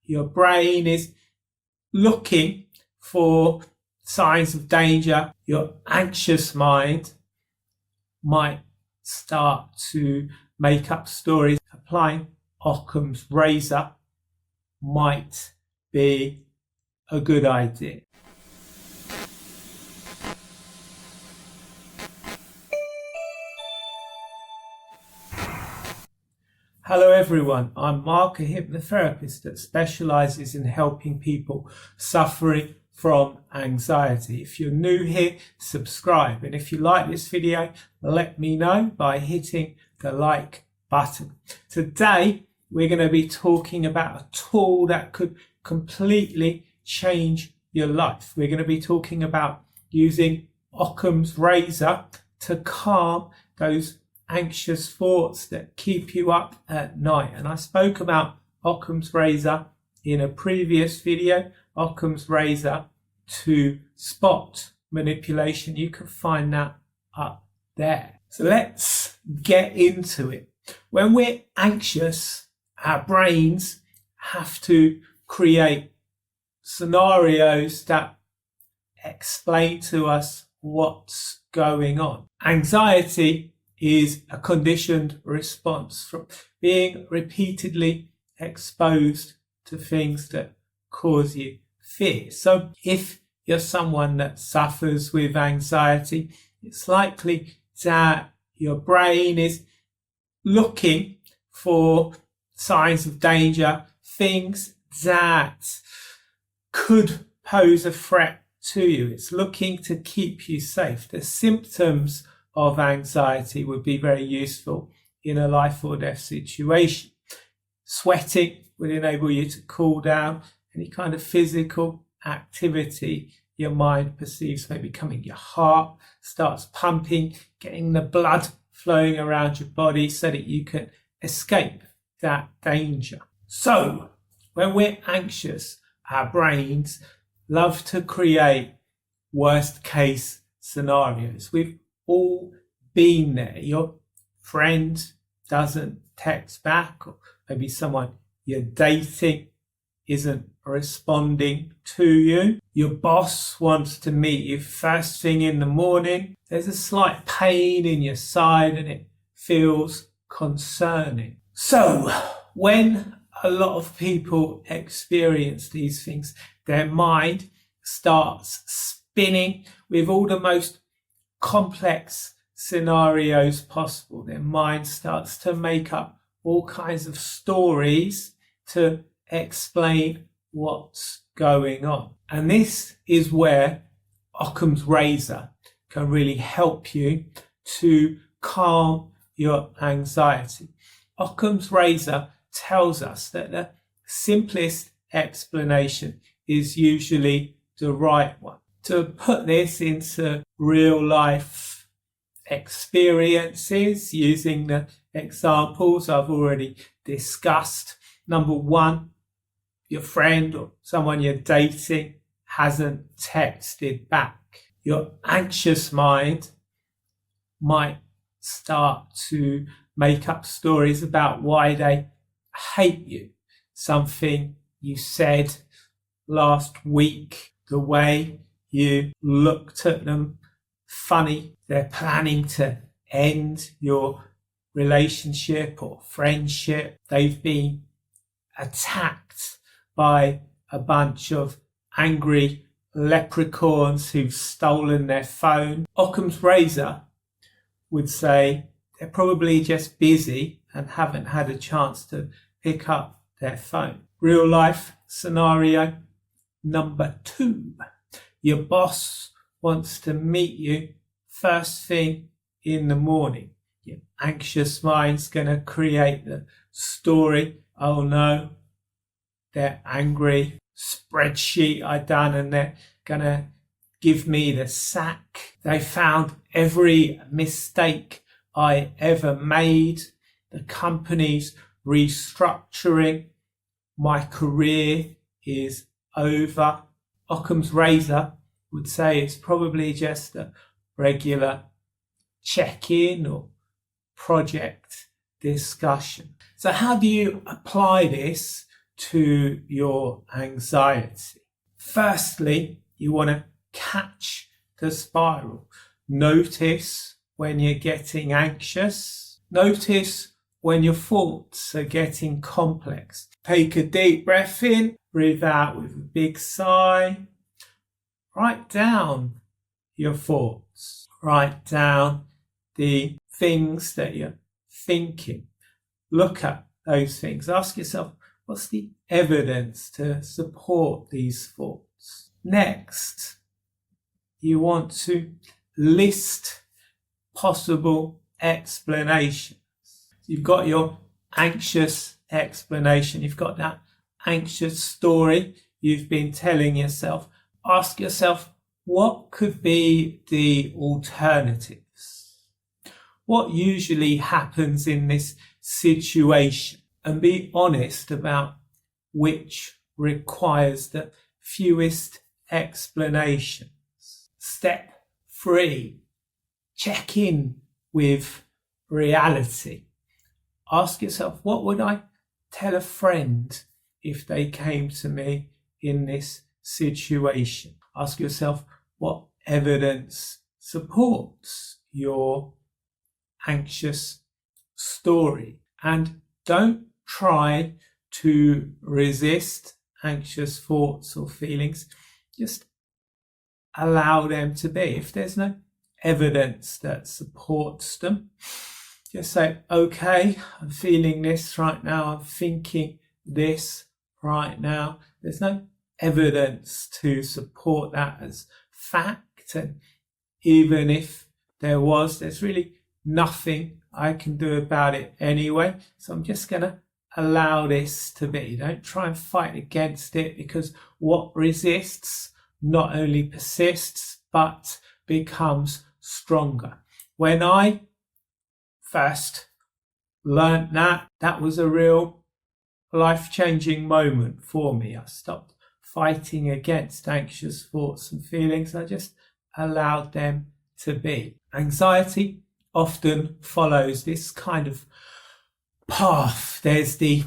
your brain is looking for signs of danger. Your anxious mind might start to make up stories. Applying Occam's razor might be a good idea. Hello everyone, I'm Mark, a hypnotherapist that specialises in helping people suffering from anxiety. If you're new here, subscribe, and if you like this video, let me know by hitting the like button. Today we're going to be talking about a tool that could completely change your life. We're going to be talking about using Occam's razor to calm those anxious thoughts that keep you up at night. And I spoke about Occam's razor in a previous video, Occam's razor to spot manipulation. You can find that up there. So let's get into it. When we're anxious, our brains have to create scenarios that explain to us what's going on. Anxiety is a conditioned response from being repeatedly exposed to things that cause you fear. So if you're someone that suffers with anxiety, it's likely that your brain is looking for signs of danger, things that could pose a threat to you. It's looking to keep you safe. The symptoms of anxiety would be very useful in a life or death situation. Sweating would enable you to cool down. Any kind of physical activity your mind perceives maybe coming, your heart starts pumping, getting the blood flowing around your body so that you can escape that danger. So when we're anxious, our brains love to create worst case scenarios. We've all been there. Your friend doesn't text back, or maybe someone you're dating isn't responding to you. Your boss wants to meet you first thing in the morning. There's a slight pain in your side and it feels concerning. So when a lot of people experience these things, their mind starts spinning with all the most complex scenarios possible. Their mind starts to make up all kinds of stories to explain what's going on. And this is where Occam's razor can really help you to calm your anxiety. Occam's razor tells us that the simplest explanation is usually the right one. To put this into real life experiences using the examples I've already discussed. Number one, your friend or someone you're dating hasn't texted back. Your anxious mind might start to make up stories about why they hate you. Something you said last week, the way you looked at them funny. They're planning to end your relationship or friendship. They've been attacked by a bunch of angry leprechauns who've stolen their phone. Occam's razor would say they're probably just busy and haven't had a chance to pick up their phone. Real life scenario number two. Your boss wants to meet you first thing in the morning. Your anxious mind's going to create the story. Oh no, they're angry. Spreadsheet I done and they're going to give me the sack. They found every mistake I ever made. The company's restructuring. My career is over. Occam's razor would say it's probably just a regular check-in or project discussion. So how do you apply this to your anxiety. Firstly, you want to catch the spiral. Notice when you're getting anxious. Notice when your thoughts are getting complex. Take a deep breath in, breathe out with a big sigh. Write down your thoughts. Write down the things that you're thinking. Look at those things. Ask yourself, what's the evidence to support these thoughts? Next, you want to list possible explanations. You've got your anxious explanation. You've got that anxious story you've been telling yourself. Ask yourself, what could be the alternatives? What usually happens in this situation? And be honest about which requires the fewest explanations. Step 3, check in with reality. Ask yourself, what would I tell a friend if they came to me in this situation? Ask yourself, what evidence supports your anxious story? And don't try to resist anxious thoughts or feelings. Just allow them to be. If there's no evidence that supports them, just say, okay, I'm feeling this right now. I'm thinking this right now. There's no evidence to support that as fact. And even if there was, there's really nothing I can do about it anyway. So I'm just going to allow this to be. Don't try and fight against it, because what resists not only persists, but becomes stronger. When I first learnt that was a real life-changing moment for me. I stopped fighting against anxious thoughts and feelings. I just allowed them to be. Anxiety often follows this kind of path. There's the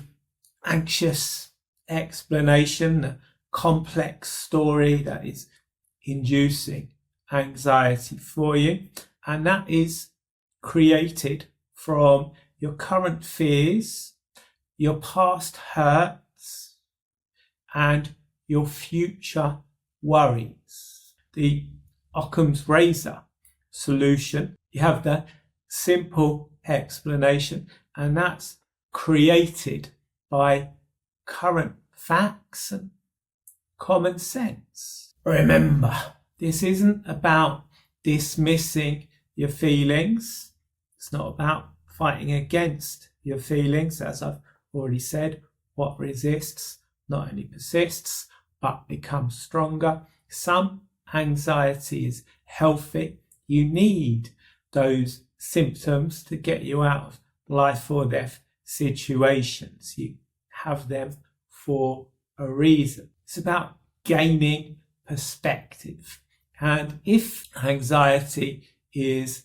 anxious explanation, the complex story that is inducing anxiety for you, and that is created from your current fears, your past hurts, and your future worries. The Occam's razor solution, you have the simple explanation, and that's created by current facts and common sense. Remember, this isn't about dismissing your feelings. It's not about fighting against your feelings. As I've already said, what resists not only persists, but becomes stronger. Some anxiety is healthy. You need those symptoms to get you out of life or death situations. You have them for a reason. It's about gaining perspective. And if anxiety is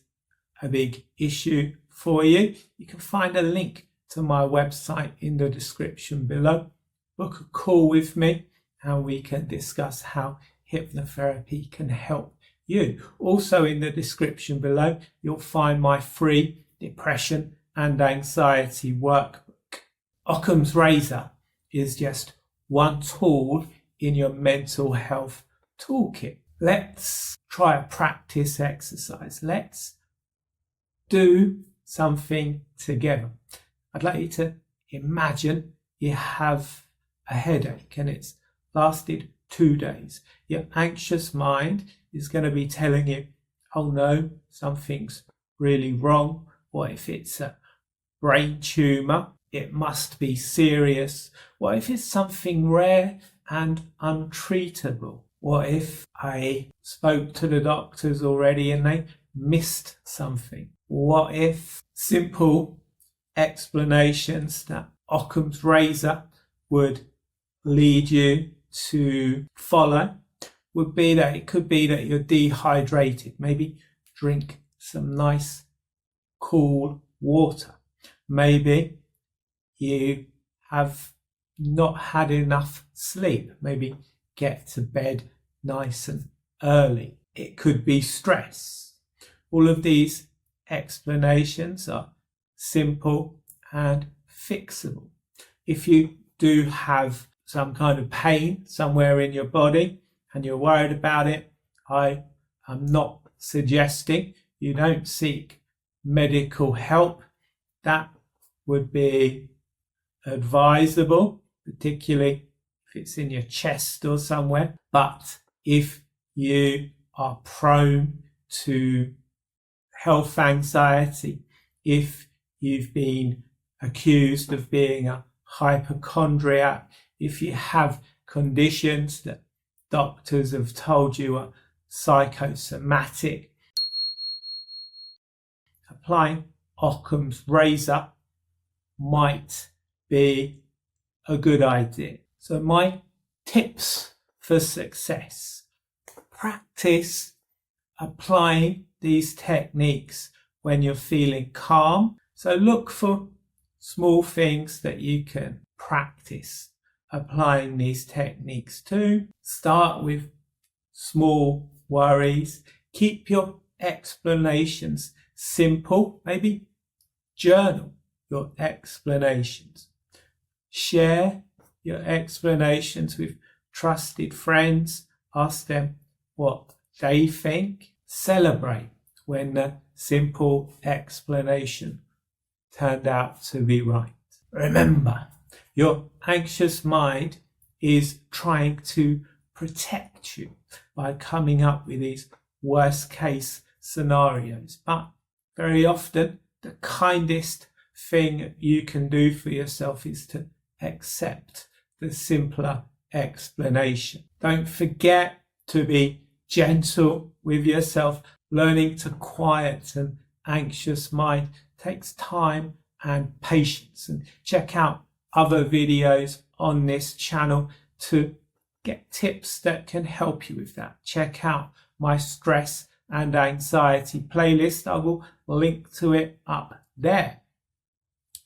a big issue for you, you can find a link to my website in the description below. Book a call with me and we can discuss how hypnotherapy can help you. Also in the description below, you'll find my free depression and anxiety workbook. Occam's razor is just one tool in your mental health toolkit. Let's try a practice exercise. Let's do something together. I'd like you to imagine you have a headache and it's lasted 2 days. Your anxious mind is going to be telling you, oh no, something's really wrong. What if it's a brain tumour? It must be serious. What if it's something rare and untreatable? What if I spoke to the doctors already and they missed something? What if simple explanations that Occam's razor would lead you to follow would be that it could be that you're dehydrated. Maybe drink some nice cool water. Maybe you have not had enough sleep. Maybe get to bed nice and early. It could be stress. All of these explanations are simple and fixable. If you do have some kind of pain somewhere in your body and you're worried about it, I am not suggesting you don't seek medical help. That would be advisable, particularly if it's in your chest or somewhere. But if you are prone to health anxiety, if you've been accused of being a hypochondriac, if you have conditions that doctors have told you are psychosomatic, applying Occam's razor might be a good idea. So my tips for success: practice applying these techniques when you're feeling calm. So look for small things that you can practice applying these techniques to. Start with small worries. Keep your explanations simple. Maybe journal your explanations. Share your explanations with trusted friends. Ask them what they think. Celebrate when the simple explanation turned out to be right. Remember, your anxious mind is trying to protect you by coming up with these worst case scenarios. But very often, the kindest thing you can do for yourself is to accept the simpler explanation. Don't forget to be gentle with yourself. Learning to quiet an anxious mind takes time and patience. And check out other videos on this channel to get tips that can help you with that. Check out my stress and anxiety playlist. I will link to it up there.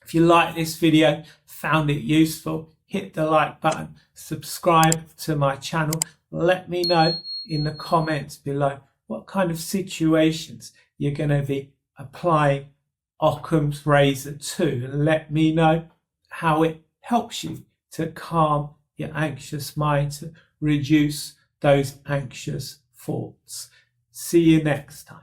If you like this video, found it useful, hit the like button, subscribe to my channel. Let me know in the comments below what kind of situations you're going to be applying Occam's razor to, and let me know how it helps you to calm your anxious mind, to reduce those anxious thoughts. See you next time.